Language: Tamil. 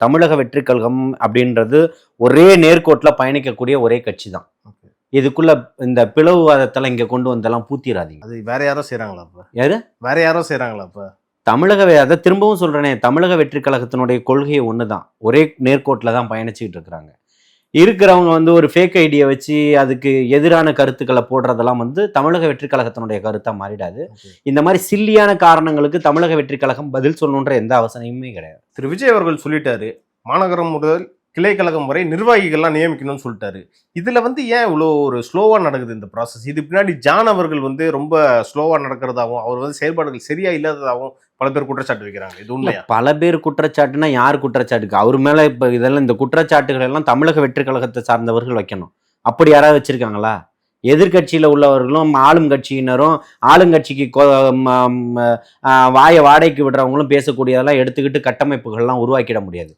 தமிழக வெற்றி கழகம் அப்படின்றது ஒரே நேர்கோட்டில் பயணிக்கக்கூடிய ஒரே கட்சி தான். இதுக்குள்ள இந்த பிளவுவாதத்தெல்லாம் இங்க கொண்டு வந்தெல்லாம் பூத்திராதீங்க. அது வேற யாரோ செய்யறாங்களா? அப்ப யாரு வேற யாரோ செய்யறாங்களா? அப்ப அதை திரும்பவும் சொல்றேனே, தமிழக வெற்றி கழகத்தினுடைய கொள்கையை ஒண்ணுதான், ஒரே நேர்கோட்டில் தான் பயணிச்சுக்கிட்டு இருக்கிறாங்க. இருக்கிறவங்க வந்து ஒரு ஃபேக் ஐடியை வச்சு அதுக்கு எதிரான கருத்துக்களை போடுறதெல்லாம் வந்து தமிழக வெற்றி கழகத்தினுடைய கருத்தா மாறிடாது. இந்த மாதிரி சில்லியான காரணங்களுக்கு தமிழக வெற்றி கழகம் பதில் சொல்லணுன்ற எந்த அவசியமுமே கிடையாது. திரு விஜய் அவர்கள் சொல்லிட்டாரு, மாநகரம் முதல் கிளை கழகம் வரை நிர்வாகிகள்லாம் நியமிக்கணும்னு சொல்லிட்டாரு. இதுல வந்து ஏன் இவ்வளோ ஒரு ஸ்லோவா நடக்குது இந்த ப்ராசஸ்? இது பின்னாடி ஜான் அவர்கள் வந்து ரொம்ப ஸ்லோவா நடக்கிறதாகவும் அவர் வந்து செயல்பாடுகள் சரியா இல்லாததாகவும் பல பேர் குற்றச்சாட்டு வைக்கிறாங்க. இது உண்மையா? பல பேர் குற்றச்சாட்டுனா யார் குற்றச்சாட்டுக்கு? அவர் மேல இப்ப இதெல்லாம் இந்த குற்றச்சாட்டுகள் எல்லாம் தமிழக வெற்றி கழகத்தை சார்ந்தவர்கள் வைக்கணும். அப்படி யாராவது வச்சிருக்காங்களா? எதிர்கட்சியில உள்ளவர்களும் ஆளும் கட்சியினரும் ஆளுங்கட்சிக்கு வாயை வாடகைக்கு விடுறவங்களும் பேசக்கூடியதெல்லாம் எடுத்துக்கிட்டு கட்டமைப்புகள்லாம் உருவாக்கிட முடியாது.